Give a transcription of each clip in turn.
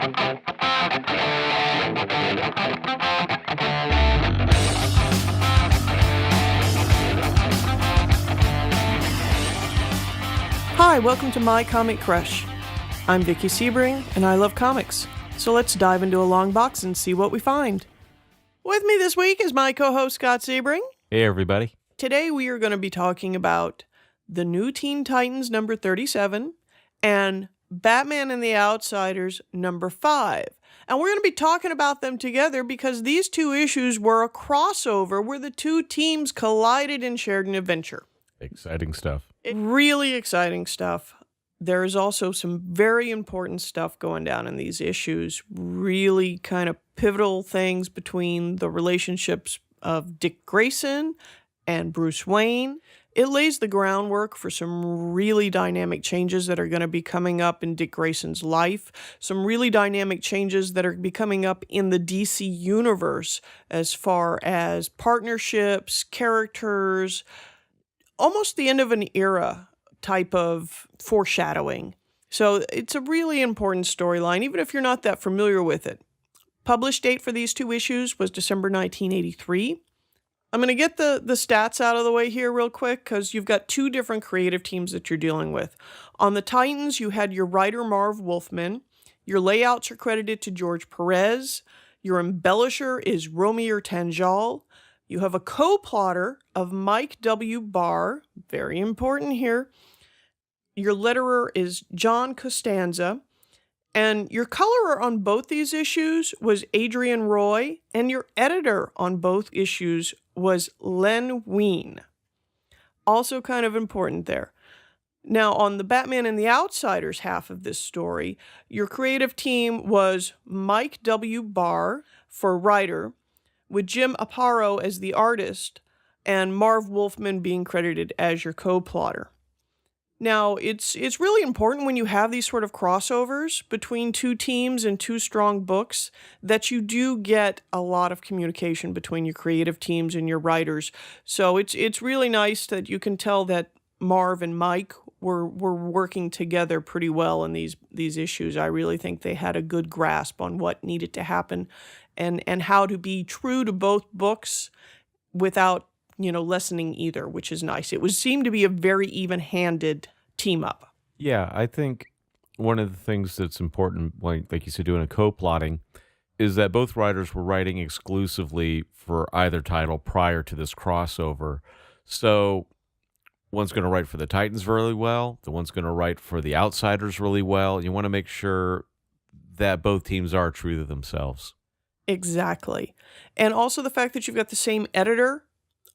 Hi, welcome to My Comic Crush. I'm Vicky Sebring, and I love comics. So let's dive into a long box and see what we find. With me this week is my co-host Scott Sebring. Hey, everybody. Today we are going to be talking about the New Teen Titans number 37 and Batman and the Outsiders number 5. And we're going to be talking about them together because these two issues were a crossover where the two teams collided and shared an adventure. Exciting stuff. Really exciting stuff. There is also some very important stuff going down in these issues. Really kind of pivotal things between the relationships of Dick Grayson and Bruce Wayne. It lays the groundwork for some really dynamic changes that are going to be coming up in Dick Grayson's life. Some really dynamic changes that are be coming up in the DC universe as far as partnerships, characters, almost the end of an era type of foreshadowing. So it's a really important storyline, even if you're not that familiar with it. Published date for these two issues was December 1983. I'm going to get the stats out of the way here real quick because you've got two different creative teams that you're dealing with. On the Titans, you had your writer Marv Wolfman. Your layouts are credited to George Perez. Your embellisher is Romeo Tanjal. You have a co-plotter of Mike W. Barr, very important here. Your letterer is John Costanza. And your colorer on both these issues was Adrian Roy, and your editor on both issues was Len Wein. Also kind of important there. Now, on the Batman and the Outsiders half of this story, your creative team was Mike W. Barr for writer, with Jim Aparo as the artist, and Marv Wolfman being credited as your co-plotter. Now, it's really important when you have these sort of crossovers between two teams and two strong books that you do get a lot of communication between your creative teams and your writers. So it's really nice that you can tell that Marv and Mike were working together pretty well in these issues. I really think they had a good grasp on what needed to happen and how to be true to both books without, lessening either, which is nice. It seemed to be a very even-handed team-up. Yeah, I think one of the things that's important, like you said, doing a co-plotting, is that both writers were writing exclusively for either title prior to this crossover. So one's going to write for the Titans really well, the one's going to write for the Outsiders really well. You want to make sure that both teams are true to themselves. Exactly. And also the fact that you've got the same editor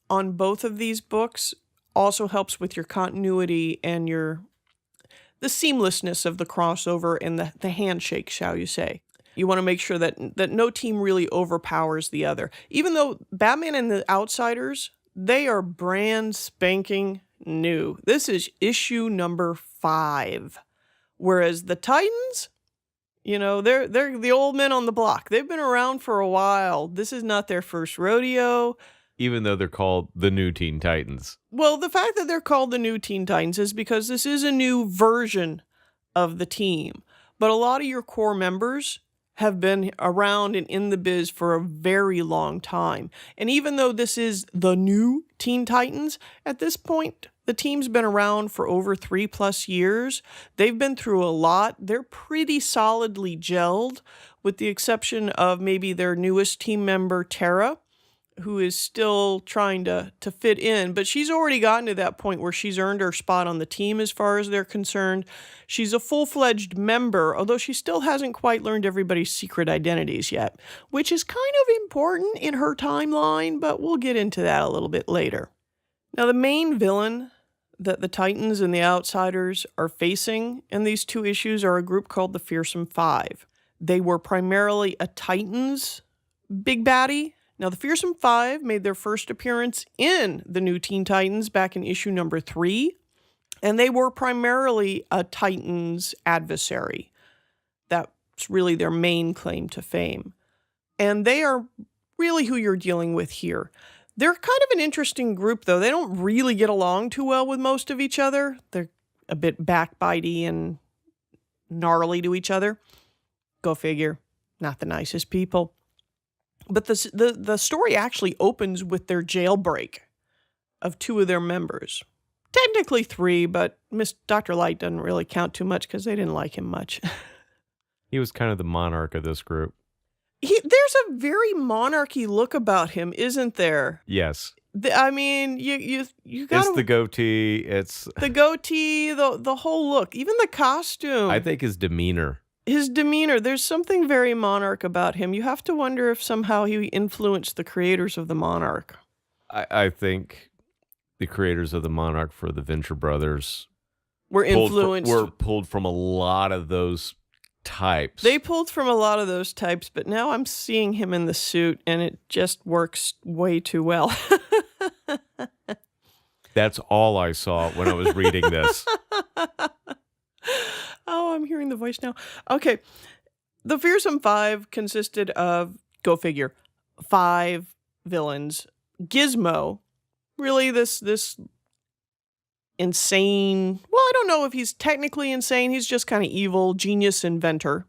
on both of these books also helps with your continuity and the seamlessness of the crossover and the handshake, shall you say. You want to make sure that no team really overpowers the other. Even though Batman and the Outsiders, they are brand spanking new. This is issue number 5. Whereas the Titans, they're the old men on the block. They've been around for a while. This is not their first rodeo. Even though they're called the New Teen Titans. Well, the fact that they're called the New Teen Titans is because this is a new version of the team. But a lot of your core members have been around and in the biz for a very long time. And even though this is the New Teen Titans, at this point, the team's been around for over 3+ years. They've been through a lot. They're pretty solidly gelled, with the exception of maybe their newest team member, Tara, who is still trying to fit in, but she's already gotten to that point where she's earned her spot on the team as far as they're concerned. She's a full-fledged member, although she still hasn't quite learned everybody's secret identities yet, which is kind of important in her timeline, but we'll get into that a little bit later. Now, the main villain that the Titans and the Outsiders are facing in these two issues are a group called the Fearsome Five. They were primarily a Titans big baddie. Now, the Fearsome Five made their first appearance in the New Teen Titans back in issue number 3, and they were primarily a Titans adversary. That's really their main claim to fame. And they are really who you're dealing with here. They're kind of an interesting group, though. They don't really get along too well with most of each other. They're a bit backbitey and gnarly to each other. Go figure. Not the nicest people. But the story actually opens with their jailbreak of 2 of their members. Technically 3, but Dr. Light doesn't really count too much because they didn't like him much. He was kind of the monarch of this group. There's a very monarchy look about him, isn't there? Yes. I mean, you got It's the goatee. It's the goatee, the whole look, even the costume. I think his demeanor. His demeanor, there's something very monarch about him. You have to wonder if somehow he influenced the creators of the Monarch. I think the creators of the Monarch for the Venture Brothers Were influenced. were pulled from a lot of those types. They pulled from a lot of those types, but now I'm seeing him in the suit, and it just works way too well. That's all I saw when I was reading this. Oh, I'm hearing the voice now. Okay. The Fearsome Five consisted of, go figure, 5 villains. Gizmo, really this insane, well, I don't know if he's technically insane. He's just kind of evil, genius inventor.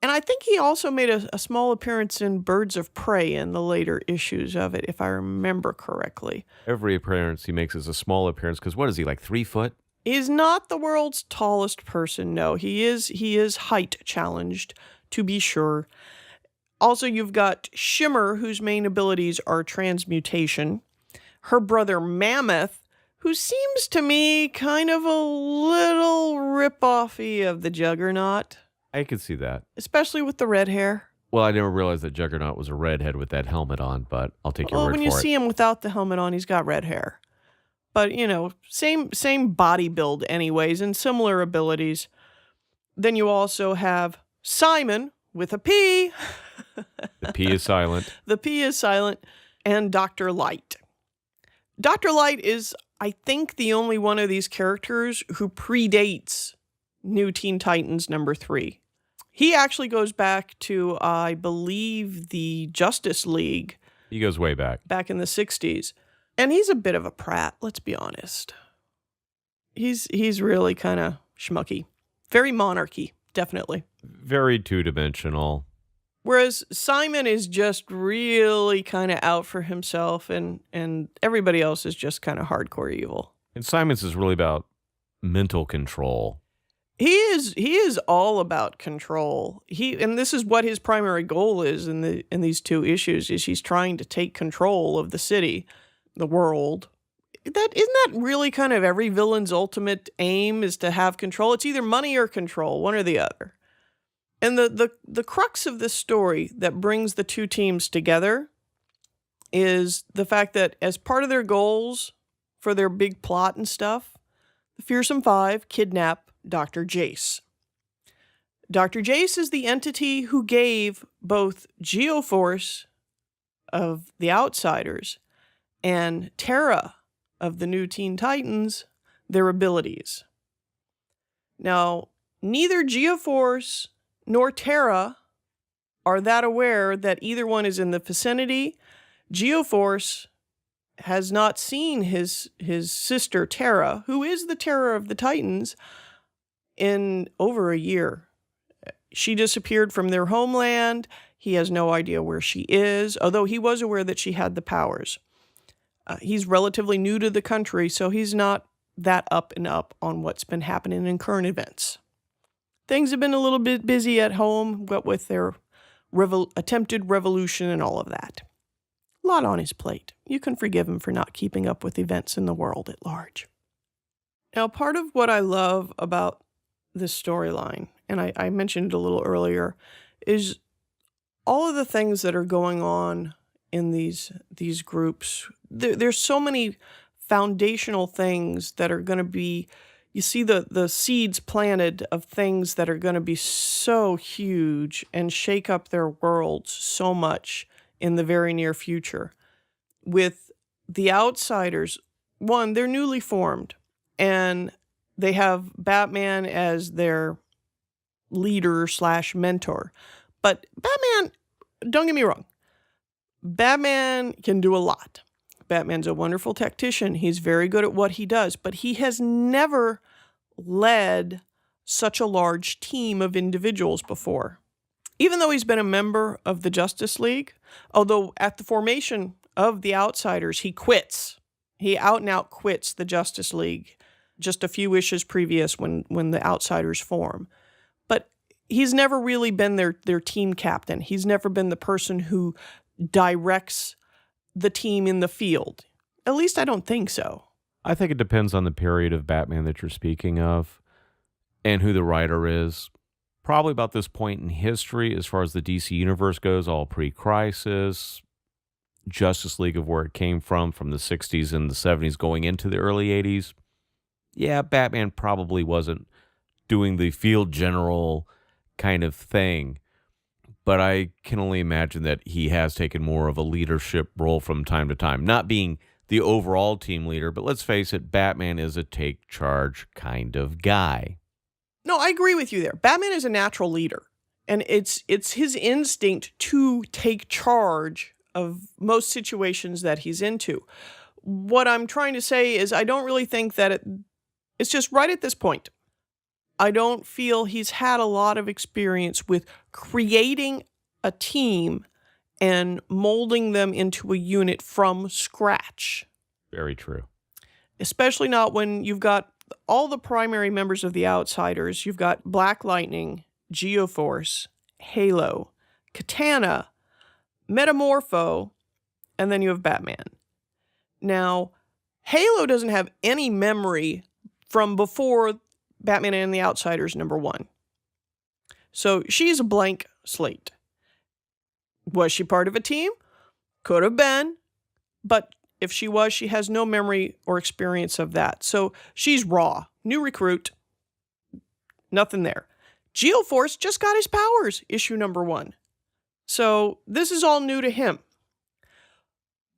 And I think he also made a small appearance in Birds of Prey in the later issues of it, if I remember correctly. Every appearance he makes is a small appearance because what is he, like 3 foot? He's not the world's tallest person, no. He is height challenged, to be sure. Also, you've got Shimmer, whose main abilities are transmutation. Her brother Mammoth, who seems to me kind of a little rip-offy of the Juggernaut. I could see that. Especially with the red hair. Well, I never realized that Juggernaut was a redhead with that helmet on, but I'll take your word for it. When you see him without the helmet on, he's got red hair. But, same body build anyways, and similar abilities. Then you also have Simon with a P. The P is silent. The P is silent. And Dr. Light. Dr. Light is, I think, the only one of these characters who predates New Teen Titans number 3. He actually goes back to, I believe, the Justice League. He goes way back. Back in the 60s. And he's a bit of a prat, let's be honest. He's really kind of schmucky. Very monarchy, definitely. Very two-dimensional. Whereas Simon is just really kind of out for himself, and everybody else is just kind of hardcore evil. And Simon's is really about mental control. He is all about control. And this is what his primary goal is in these 2 issues, is he's trying to take control of the city, the world. Isn't that really kind of every villain's ultimate aim, is to have control? It's either money or control, one or the other. And the crux of this story that brings the 2 teams together is the fact that as part of their goals for their big plot and stuff, the Fearsome Five kidnap Dr. Jace. Dr. Jace is the entity who gave both Geoforce of the Outsiders and Terra of the New Teen Titans their abilities. Now, neither Geoforce nor Terra are that aware that either one is in the vicinity. Geoforce has not seen his sister Terra, who is the Terror of the Titans, in over a year. She disappeared from their homeland. He has no idea where she is, although he was aware that she had the powers. He's relatively new to the country, so he's not that up and up on what's been happening in current events. Things have been a little bit busy at home, what with their attempted revolution and all of that. A lot on his plate. You can forgive him for not keeping up with events in the world at large. Now, part of what I love about this storyline, and I mentioned it a little earlier, is all of the things that are going on in these groups. There's so many foundational things that are going to be, you see the seeds planted of things that are going to be so huge and shake up their worlds so much in the very near future. With the Outsiders, one, they're newly formed, and they have Batman as their leader / mentor. But Batman, don't get me wrong, Batman can do a lot. Batman's a wonderful tactician. He's very good at what he does, but he has never led such a large team of individuals before. Even though he's been a member of the Justice League, although at the formation of the Outsiders, he quits. He out and out quits the Justice League just a few issues previous when the Outsiders form. But he's never really been their team captain. He's never been the person who directs the team in the field. At least I don't think so. I think it depends on the period of Batman that you're speaking of and who the writer is. Probably about this point in history, as far as the DC Universe goes, all pre-Crisis, Justice League of where it came from the 60s and the 70s going into the early 80s. Yeah, Batman probably wasn't doing the field general kind of thing, but I can only imagine that he has taken more of a leadership role from time to time. Not being the overall team leader, but let's face it, Batman is a take charge kind of guy. No, I agree with you there. Batman is a natural leader, and it's his instinct to take charge of most situations that he's into. What I'm trying to say is I don't really think that it's just right at this point. I don't feel he's had a lot of experience with creating a team and molding them into a unit from scratch. Very true. Especially not when you've got all the primary members of the Outsiders. You've got Black Lightning, Geoforce, Halo, Katana, Metamorpho, and then you have Batman. Now, Halo doesn't have any memory from before Batman and the Outsiders #1. So she's a blank slate. Was she part of a team? Could have been, but if she was, she has no memory or experience of that. So she's raw, new recruit, nothing there. Geoforce just got his powers, issue #1. So this is all new to him.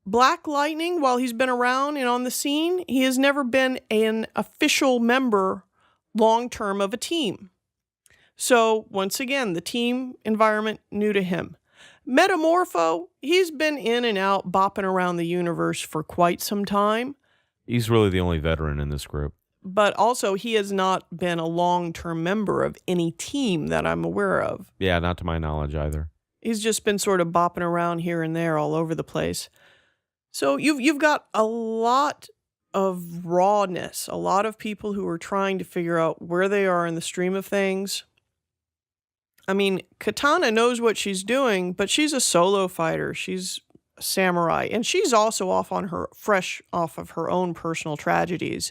Black Lightning, while he's been around and on the scene, he has never been an official member long-term of a team. So once again, the team environment new to him. Metamorpho, he's been in and out, bopping around the universe for quite some time. He's really the only veteran in this group. But also, he has not been a long-term member of any team that I'm aware of. Yeah, not to my knowledge either. He's just been sort of bopping around here and there all over the place. So you've got a lot of rawness, a lot of people who are trying to figure out where they are in the stream of things. I mean, Katana knows what she's doing, but she's a solo fighter. She's a samurai, and she's also fresh off of her own personal tragedies.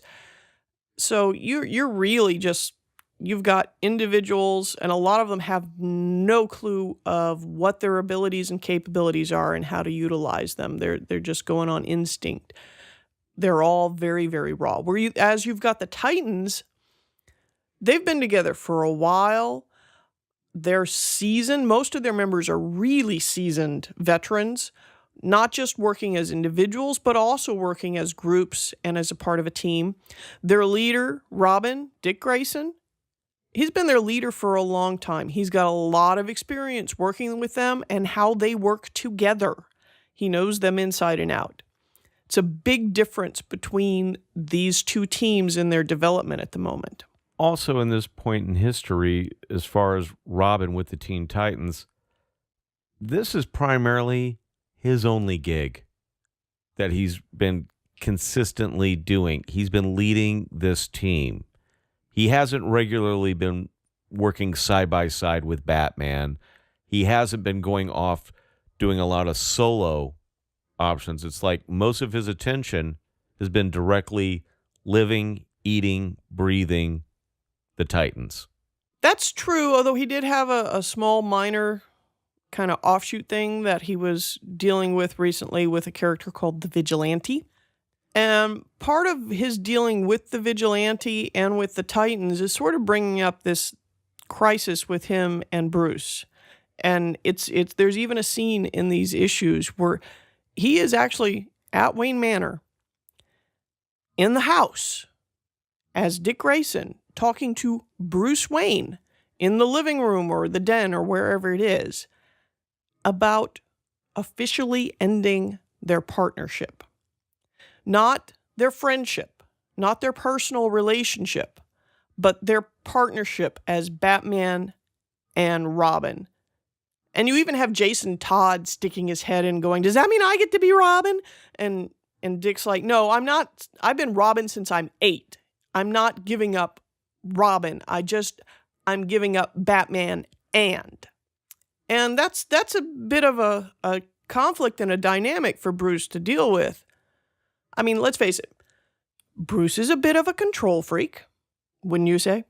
So you're really just, you've got individuals, and a lot of them have no clue of what their abilities and capabilities are and how to utilize them. They're just going on instinct. They're all very, very raw. As you've got the Titans, they've been together for a while. They're seasoned. Most of their members are really seasoned veterans, not just working as individuals, but also working as groups and as a part of a team. Their leader, Robin, Dick Grayson, he's been their leader for a long time. He's got a lot of experience working with them and how they work together. He knows them inside and out. It's a big difference between these two teams in their development at the moment. Also, in this point in history, as far as Robin with the Teen Titans, this is primarily his only gig that he's been consistently doing. He's been leading this team. He hasn't regularly been working side by side with Batman. He hasn't been going off doing a lot of solo options. It's like most of his attention has been directly living, eating, breathing the Titans. That's true, although he did have a small minor kind of offshoot thing that he was dealing with recently with a character called the Vigilante. And part of his dealing with the Vigilante and with the Titans is sort of bringing up this crisis with him and Bruce. And there's even a scene in these issues where he is actually at Wayne Manor in the house as Dick Grayson talking to Bruce Wayne in the living room or the den or wherever it is about officially ending their partnership. Not their friendship, not their personal relationship, but their partnership as Batman and Robin. And you even have Jason Todd sticking his head in going, does that mean I get to be Robin? And Dick's like, no, I'm not. I've been Robin since I'm 8. I'm not giving up Robin. I'm giving up Batman and that's a bit of a conflict and a dynamic for Bruce to deal with. I mean, let's face it. Bruce is a bit of a control freak, wouldn't you say?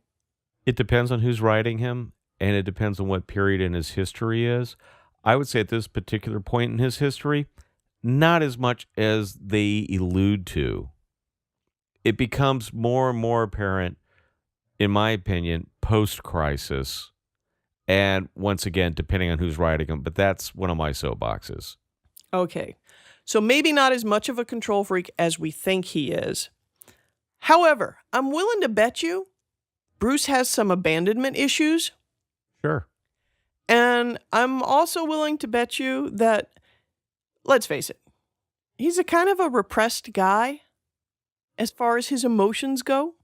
It depends on who's writing him, and it depends on what period in his history is. I would say at this particular point in his history, not as much as they allude to. It becomes more and more apparent, in my opinion, post-crisis. And once again, depending on who's writing him, but that's one of my soapboxes. Okay, so maybe not as much of a control freak as we think he is. However, I'm willing to bet you Bruce has some abandonment issues. Sure. And I'm also willing to bet you that, let's face it, he's a kind of a repressed guy as far as his emotions go.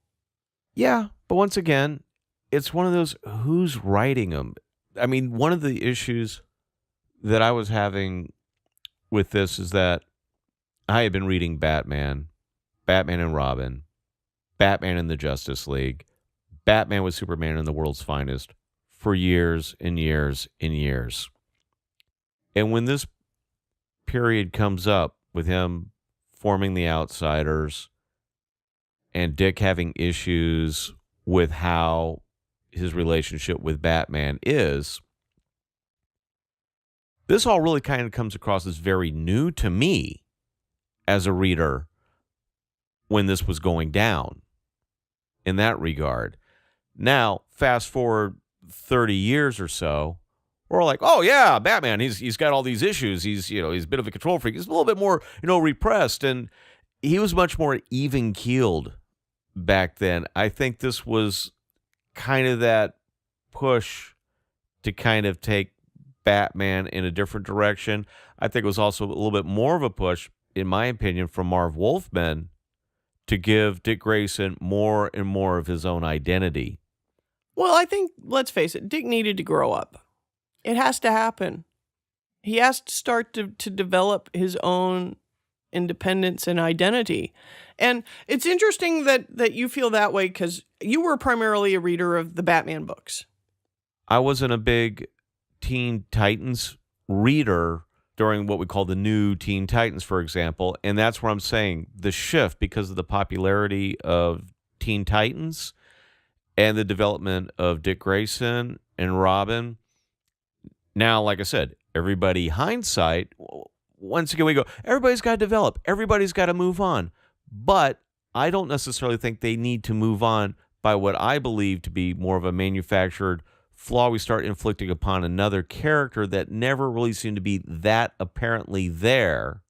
Yeah, but once again, it's one of those, who's writing them? I mean, one of the issues that I was having with this is that I had been reading Batman and Robin, Batman and the Justice League, Batman with Superman and the World's Finest for years and years and years. And when this period comes up with him forming the Outsiders and Dick having issues with how his relationship with Batman is, this all really kind of comes across as very new to me as a reader when this was going down in that regard. Now, fast forward 30 years or so, we're like, oh yeah, Batman, he's got all these issues. He's a bit of a control freak. He's a little bit more, repressed, and he was much more even-keeled back then. I think this was kind of that push to kind of take Batman in a different direction. I think it was also a little bit more of a push, in my opinion, from Marv Wolfman to give Dick Grayson more and more of his own identity. Well, I think, let's face it, Dick needed to grow up. It has to happen. He has to start to develop his own independence and identity. And it's interesting that you feel that way because you were primarily a reader of the Batman books. I wasn't a big Teen Titans reader during what we call the new Teen Titans, for example. And that's where I'm saying the shift, because of the popularity of Teen Titans and the development of Dick Grayson and Robin. Now, like I said, everybody hindsight, once again, we go, everybody's got to develop. Everybody's got to move on. But I don't necessarily think they need to move on by what I believe to be more of a manufactured flaw we start inflicting upon another character that never really seemed to be that apparently there,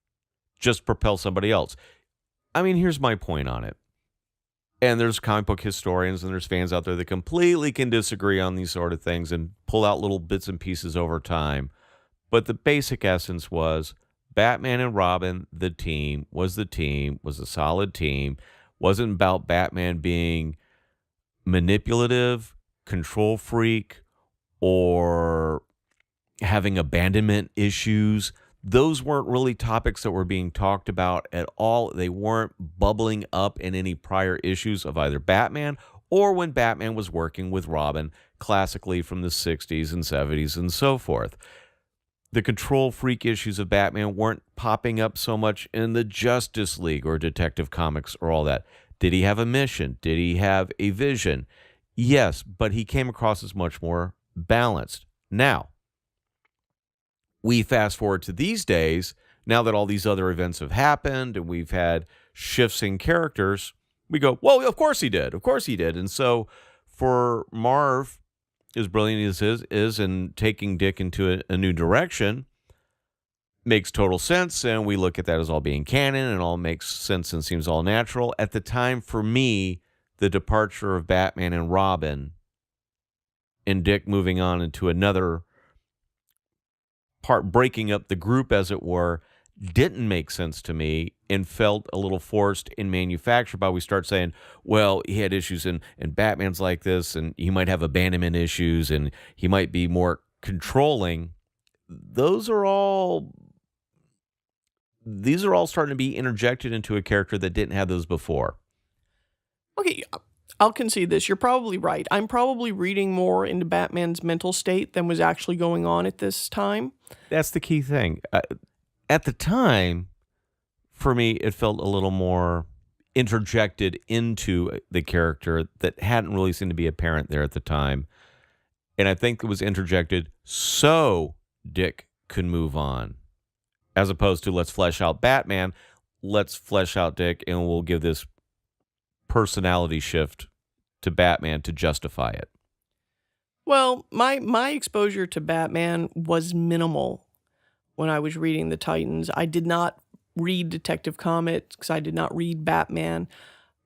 just propel somebody else. I mean, here's my point on it. And there's comic book historians and there's fans out there that completely can disagree on these sort of things and pull out little bits and pieces over time. But the basic essence was Batman and Robin, the team, was a solid team. Wasn't about Batman being manipulative, control freak, or having abandonment issues. Those weren't really topics that were being talked about at all. They weren't bubbling up in any prior issues of either Batman or when Batman was working with Robin, classically from the 60s and 70s and so forth. The control freak issues of Batman weren't popping up so much in the Justice League or Detective Comics or all that. Did he have a mission? Did he have a vision? Yes, but he came across as much more balanced. Now, we fast forward to these days, now that all these other events have happened and we've had shifts in characters, we go, well, of course he did. Of course he did. And so for Marv, as brilliant as is in taking Dick into a new direction, makes total sense. And we look at that as all being canon and all makes sense and seems all natural. At the time, for me, the departure of Batman and Robin and Dick moving on into another part, breaking up the group, as it were, didn't make sense to me and felt a little forced in manufacture by we start saying, well, he had issues and Batman's like this and he might have abandonment issues and he might be more controlling. Those are all these are all starting to be interjected into a character that didn't have those before. Okay, I'll concede this. You're probably right. I'm probably reading more into Batman's mental state than was actually going on at this time. That's the key thing. At the time, for me, it felt a little more interjected into the character that hadn't really seemed to be apparent there at the time. And I think it was interjected so Dick could move on, as opposed to let's flesh out Batman, let's flesh out Dick, and we'll give this personality shift to Batman to justify it. Well, my exposure to Batman was minimal when I was reading the Titans. I did not read Detective Comics. I did not read Batman.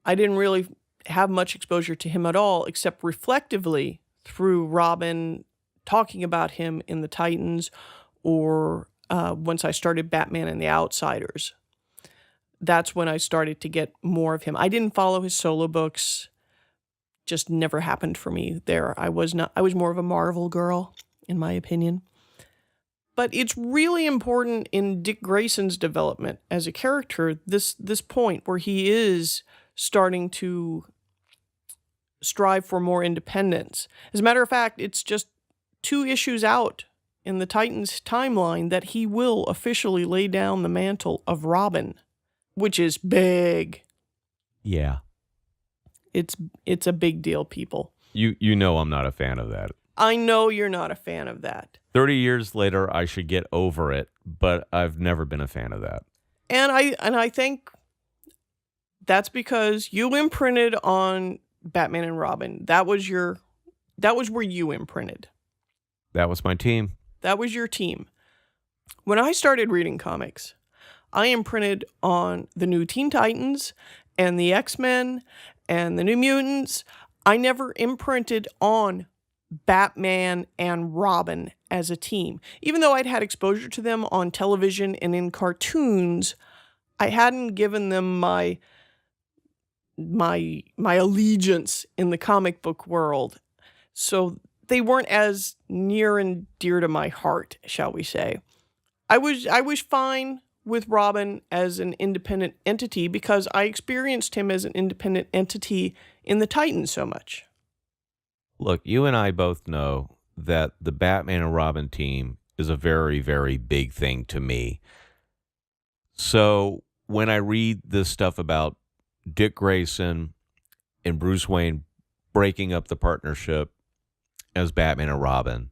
I didn't really have much exposure to him at all, except reflectively through Robin talking about him in the Titans, or once I started Batman and the Outsiders. That's when I started to get more of him. I didn't follow his solo books. Just never happened for me there. I was more of a Marvel girl, in my opinion. But it's really important in Dick Grayson's development as a character, this point where he is starting to strive for more independence. As a matter of fact, it's just 2 issues out in the Titans timeline that he will officially lay down the mantle of Robin, which is big. Yeah. It's a big deal, people. You know I'm not a fan of that. I know you're not a fan of that. 30 years later, I should get over it, but I've never been a fan of that. And I think that's because you imprinted on Batman and Robin. That was where you imprinted. That was my team. That was your team. When I started reading comics, I imprinted on the new Teen Titans and the X-Men and the New Mutants. I never imprinted on Batman and Robin as a team. Even though I'd had exposure to them on television and in cartoons, I hadn't given them my allegiance in the comic book world. So they weren't as near and dear to my heart, shall we say. I was fine with Robin as an independent entity because I experienced him as an independent entity in the Titans so much. Look, you and I both know that the Batman and Robin team is a very, very big thing to me. So when I read this stuff about Dick Grayson and Bruce Wayne breaking up the partnership as Batman and Robin,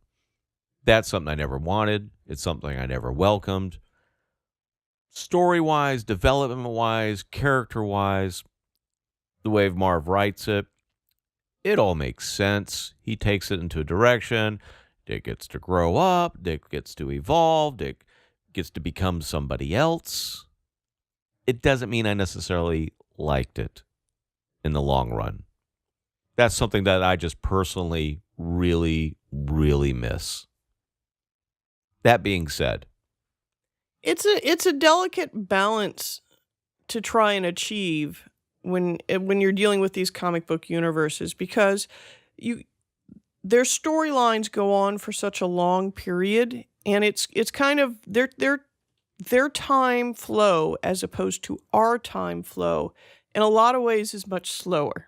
that's something I never wanted. It's something I never welcomed. Story-wise, development-wise, character-wise, the way Marv writes it, it all makes sense. He takes it into a direction. Dick gets to grow up. Dick gets to evolve. Dick gets to become somebody else. It doesn't mean I necessarily liked it in the long run. That's something that I just personally really, really miss. That being said, it's a delicate balance to try and achieve when you're dealing with these comic book universes, because their storylines go on for such a long period, and it's kind of their time flow as opposed to our time flow in a lot of ways is much slower.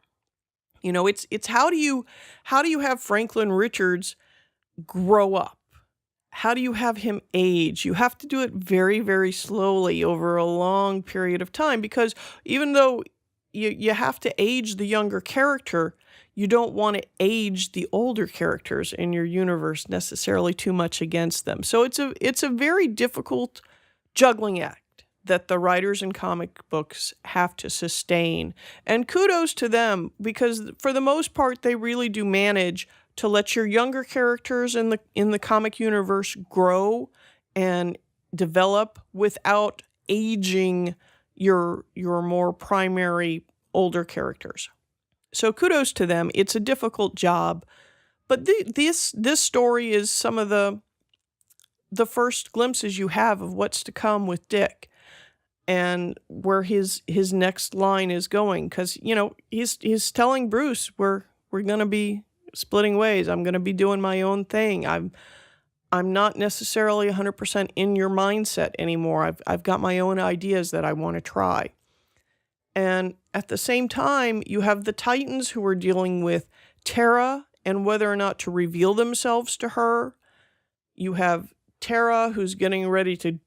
You know, it's how do you have Franklin Richards grow up? How do you have him age? You have to do it very, very slowly over a long period of time, because even though you have to age the younger character, you don't want to age the older characters in your universe necessarily too much against them. So it's a very difficult juggling act that the writers in comic books have to sustain. And kudos to them, because for the most part, they really do manage to let your younger characters in the comic universe grow and develop without aging your more primary older characters. So kudos to them. It's a difficult job, but this story is some of the the first glimpses you have of what's to come with Dick and where his next line is going, because he's telling Bruce, we're gonna be splitting ways. I'm gonna be doing my own thing. I'm not necessarily 100% in your mindset anymore. I've got my own ideas that I want to try. And at the same time, you have the Titans who are dealing with Tara and whether or not to reveal themselves to her. You have Tara, who's getting ready to,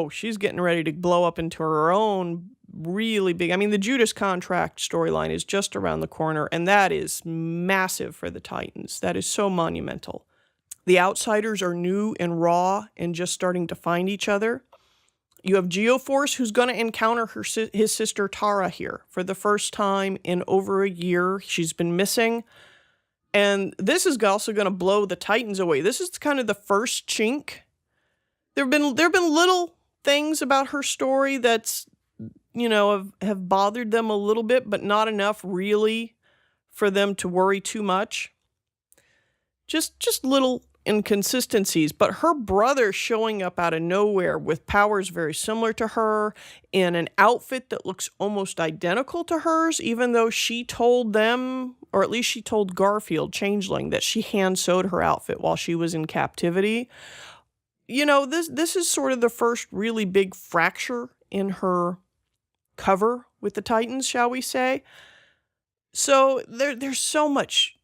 she's getting ready to blow up into her own really big, I mean, the Judas Contract storyline is just around the corner, and that is massive for the Titans. That is so monumental. The Outsiders are new and raw and just starting to find each other. You have Geoforce, who's going to encounter his sister Tara here for the first time in over a year. She's been missing. And this is also going to blow the Titans away. This is kind of the first chink. There have been little things about her story that's, have bothered them a little bit, but not enough really for them to worry too much. Just little inconsistencies, but her brother showing up out of nowhere with powers very similar to her in an outfit that looks almost identical to hers, even though she told them, or at least she told Garfield, Changeling, that she hand sewed her outfit while she was in captivity. This is sort of the first really big fracture in her cover with the Titans, shall we say. So there's so much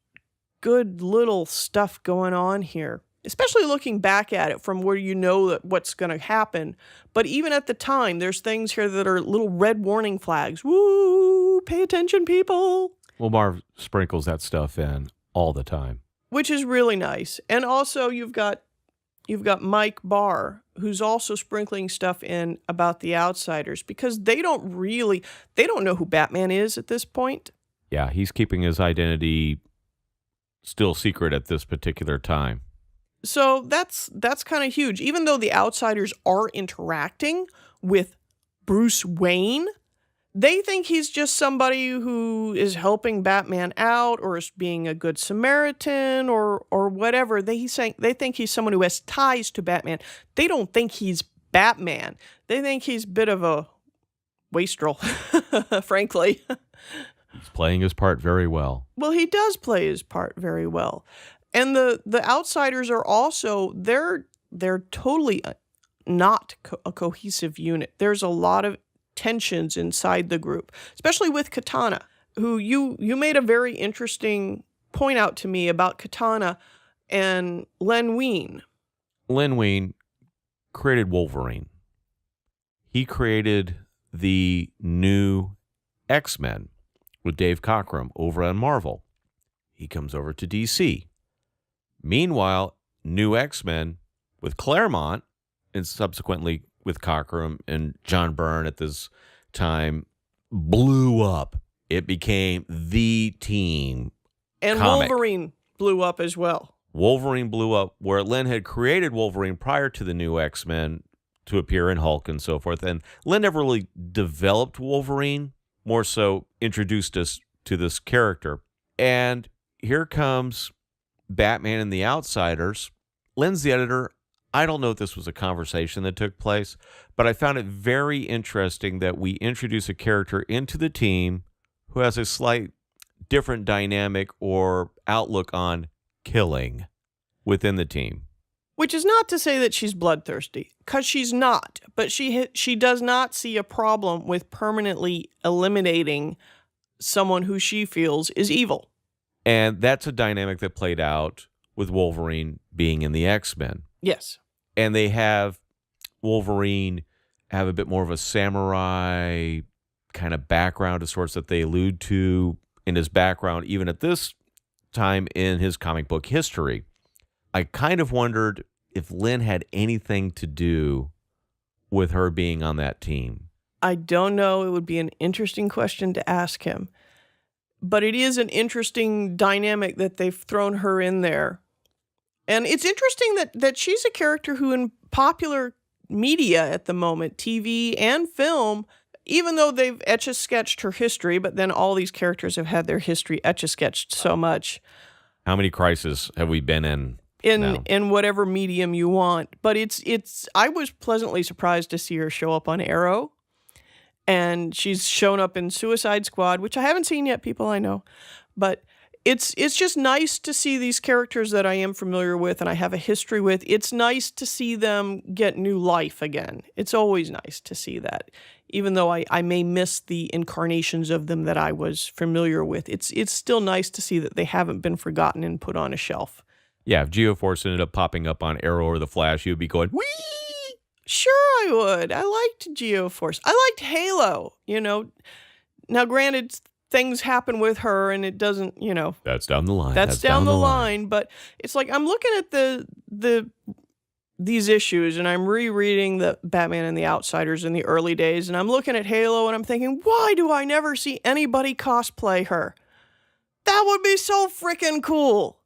good little stuff going on here, especially looking back at it from where that what's going to happen. But even at the time, there's things here that are little red warning flags. Woo, pay attention, people. Well, Marv sprinkles that stuff in all the time, which is really nice. And also you've got Mike Barr, who's also sprinkling stuff in about the Outsiders, because they don't know who Batman is at this point. Yeah, he's keeping his identity still secret at this particular time. So that's kind of huge. Even though the Outsiders are interacting with Bruce Wayne, they think he's just somebody who is helping Batman out or is being a good Samaritan or whatever. They think he's someone who has ties to Batman. They don't think he's Batman. They think he's a bit of a wastrel, frankly. He's playing his part very well. Well, he does play his part very well. And the Outsiders are also, they're totally not a cohesive unit. There's a lot of tensions inside the group, especially with Katana, who you made a very interesting point out to me about Katana and Len Wein. Len Wein created Wolverine. He created the new X-Men with Dave Cockrum over on Marvel. He comes over to DC. Meanwhile, new X-Men with Claremont and subsequently with Cockrum and John Byrne at this time blew up. It became the team. And comic. Wolverine blew up as well. Wolverine blew up where Len had created Wolverine prior to the new X-Men to appear in Hulk and so forth. And Len never really developed Wolverine, more so introduced us to this character. And here comes Batman and the Outsiders. Len's the editor. I don't know if this was a conversation that took place, but I found it very interesting that we introduce a character into the team who has a slight different dynamic or outlook on killing within the team. Which is not to say that she's bloodthirsty, because she's not. But she does not see a problem with permanently eliminating someone who she feels is evil. And that's a dynamic that played out with Wolverine being in the X-Men. Yes. And they have Wolverine have a bit more of a samurai kind of background of sorts that they allude to in his background, even at this time in his comic book history. I kind of wondered if Len had anything to do with her being on that team. I don't know. It would be an interesting question to ask him. But it is an interesting dynamic that they've thrown her in there. And it's interesting that she's a character who in popular media at the moment, TV and film, even though they've etch-a-sketched her history, but then all these characters have had their history etch-a-sketched so much. How many crises have we been in now. in whatever medium you want. But it's I was pleasantly surprised to see her show up on Arrow, and she's shown up in Suicide Squad, which I haven't seen yet, people I know. But it's just nice to see these characters that I am familiar with and I have a history with. It's nice to see them get new life again. It's always nice to see that. Even though I may miss the incarnations of them that I was familiar with, it's still nice to see that they haven't been forgotten and put on a shelf. Yeah, if Geoforce ended up popping up on Arrow or The Flash, you'd be going, whee! Sure I would. I liked Geoforce. I liked Halo, Now, granted, things happen with her and it doesn't, That's down the line. That's down the line. But it's like I'm looking at these issues and I'm rereading the Batman and the Outsiders in the early days, and I'm looking at Halo and I'm thinking, why do I never see anybody cosplay her? That would be so freaking cool.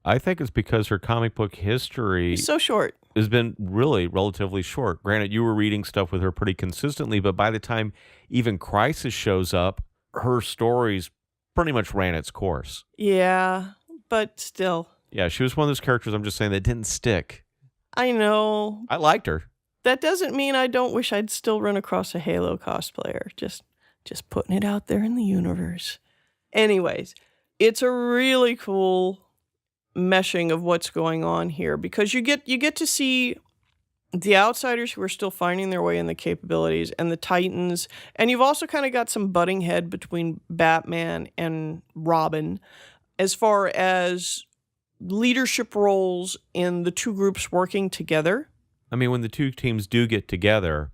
I think it's because her comic book history It's so short. has been really relatively short. Granted, you were reading stuff with her pretty consistently, but by the time even Crisis shows up, her stories pretty much ran its course. Yeah, but still. Yeah, she was one of those characters, I'm just saying, that didn't stick. I know. I liked her. That doesn't mean I don't wish I'd still run across a Halo cosplayer. Just putting it out there in the universe. Anyways, it's a really cool meshing of what's going on here, because you get to see the Outsiders who are still finding their way in the capabilities and the Titans, and you've also kind of got some butting head between Batman and Robin as far as leadership roles in the two groups working together. I mean, when the two teams do get together,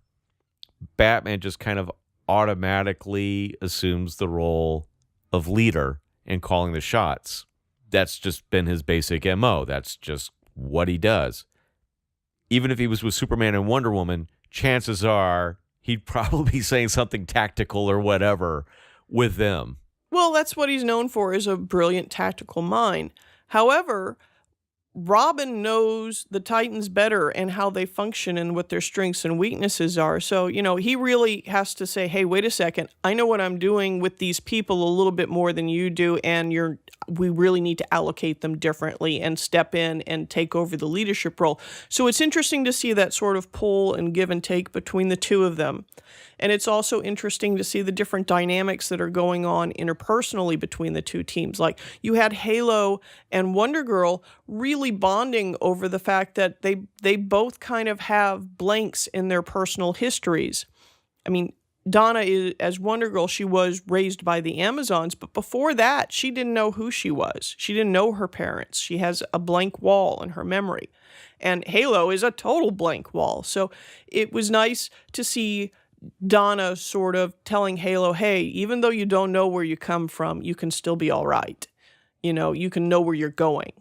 Batman just kind of automatically assumes the role of leader and calling the shots. That's just been his basic MO. That's just what he does. Even if he was with Superman and Wonder Woman, chances are he'd probably be saying something tactical or whatever with them. Well, that's what he's known for, is a brilliant tactical mind. However, Robin knows the Titans better and how they function and what their strengths and weaknesses are. So, he really has to say, hey, wait a second. I know what I'm doing with these people a little bit more than you do, and we really need to allocate them differently and step in and take over the leadership role. So it's interesting to see that sort of pull and give and take between the two of them. And it's also interesting to see the different dynamics that are going on interpersonally between the two teams. Like, you had Halo and Wonder Girl really bonding over the fact that they both kind of have blanks in their personal histories. I mean, Donna, as Wonder Girl, she was raised by the Amazons, but before that, she didn't know who she was. She didn't know her parents. She has a blank wall in her memory. And Halo is a total blank wall. So it was nice to see Donna sort of telling Halo, hey, even though you don't know where you come from, you can still be all right. You can know where you're going.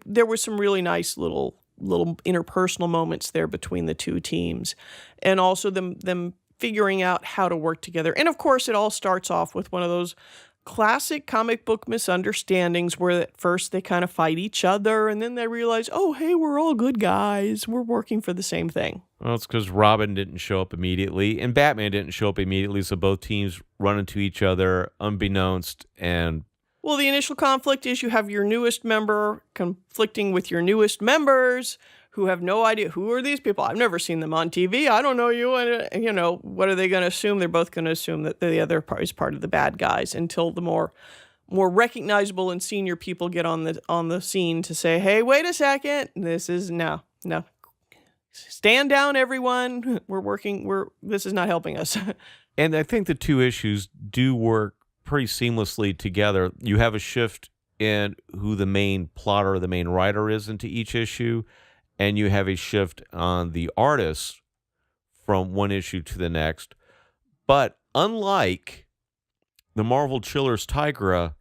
There were some really nice little interpersonal moments there between the two teams, and also them figuring out how to work together. And of course, it all starts off with one of those classic comic book misunderstandings where at first they kind of fight each other and then they realize, oh, hey, we're all good guys. We're working for the same thing. Well, it's because Robin didn't show up immediately and Batman didn't show up immediately, so both teams run into each other unbeknownst. And well, the initial conflict is you have your newest member conflicting with your newest members who have no idea, who are these people? I've never seen them on TV. I don't know you. And, what are they going to assume? They're both going to assume that the other part is part of the bad guys until the more recognizable and senior people get on the scene to say, hey, wait a second. This is no. Stand down, everyone. This is not helping us. And I think the two issues do work pretty seamlessly together. You have a shift in who the main plotter or the main writer is into each issue, and you have a shift on the artist from one issue to the next. But unlike the Marvel Chillers Tigra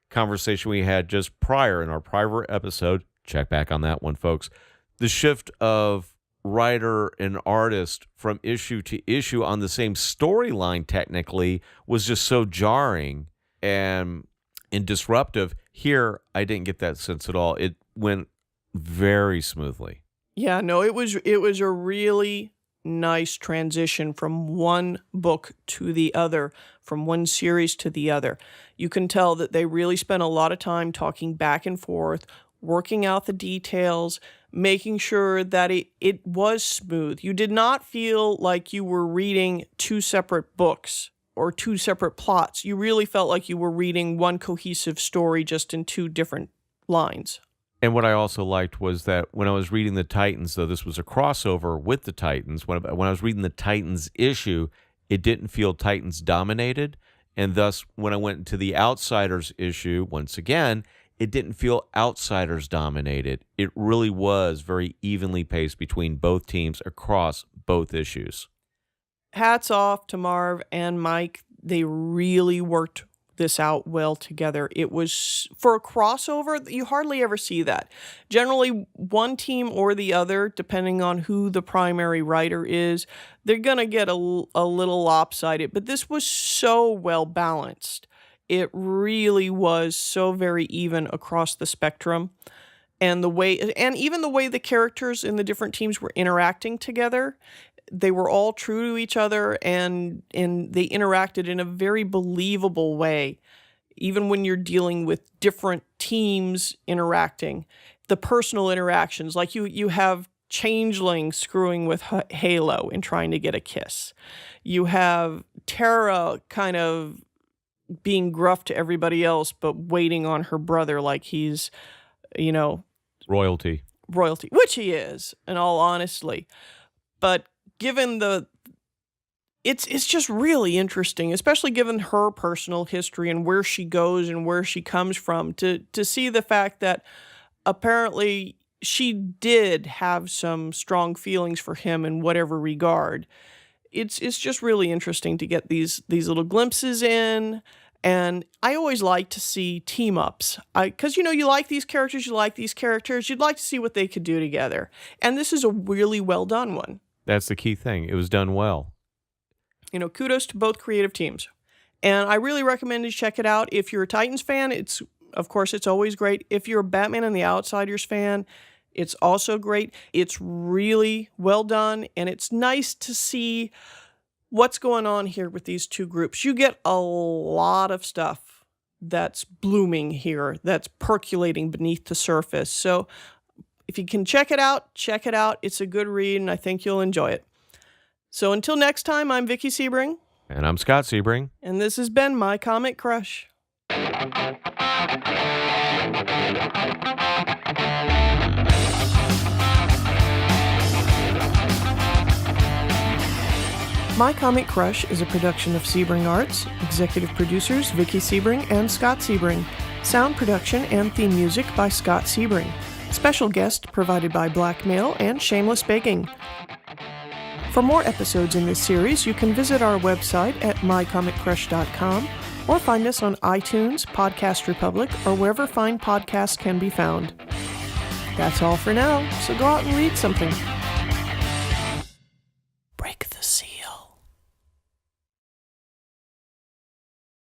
conversation we had just prior in our prior episode, check back on that one, folks, the shift of writer and artist from issue to issue on the same storyline technically was just so jarring and disruptive. Here, I didn't get that sense at all. It went very smoothly. Yeah, no, it was a really nice transition from one book to the other, from one series to the other. You can tell that they really spent a lot of time talking back and forth, working out the details, making sure that it was smooth. You did not feel like you were reading two separate books or two separate plots. You really felt like you were reading one cohesive story just in two different lines. And what I also liked was that when I was reading the Titans, though this was a crossover with the Titans, when I was reading the Titans issue, it didn't feel Titans dominated. And thus, when I went into the Outsiders issue, once again, it didn't feel Outsiders dominated. It really was very evenly paced between both teams across both issues. Hats off to Marv and Mike. They really worked this out well together. It was, for a crossover, you hardly ever see that. Generally, one team or the other, depending on who the primary writer is, they're going to get a little lopsided, but this was so well balanced. It really was so very even across the spectrum. And even the way the characters in the different teams were interacting together, they were all true to each other, and they interacted in a very believable way. Even when you're dealing with different teams interacting, the personal interactions, like you have Changeling screwing with Halo and trying to get a kiss. You have Tara kind of being gruff to everybody else, but waiting on her brother like he's, royalty, which he is, in all honesty. But given it's just really interesting, especially given her personal history and where she goes and where she comes from, to see the fact that apparently she did have some strong feelings for him in whatever regard. It's just really interesting to get these little glimpses in. And I always like to see team-ups. Because, you like these characters, you'd like to see what they could do together. And this is a really well-done one. That's the key thing. It was done well. Kudos to both creative teams. And I really recommend you check it out. If you're a Titans fan, it's always great. If you're a Batman and the Outsiders fan, it's also great. It's really well done, and it's nice to see what's going on here with these two groups. You get a lot of stuff that's blooming here, that's percolating beneath the surface. So if you can check it out. It's a good read, and I think you'll enjoy it. So until next time, I'm Vicky Sebring. And I'm Scott Sebring. And this has been My Comic Crush. My Comic Crush is a production of Sebring Arts. Executive producers Vicky Sebring and Scott Sebring. Sound production and theme music by Scott Sebring. Special guest provided by Blackmail and Shameless Baking. For more episodes in this series, you can visit our website at mycomiccrush.com or find us on iTunes, Podcast Republic, or wherever fine podcasts can be found. That's all for now, so go out and read something. Break the seal.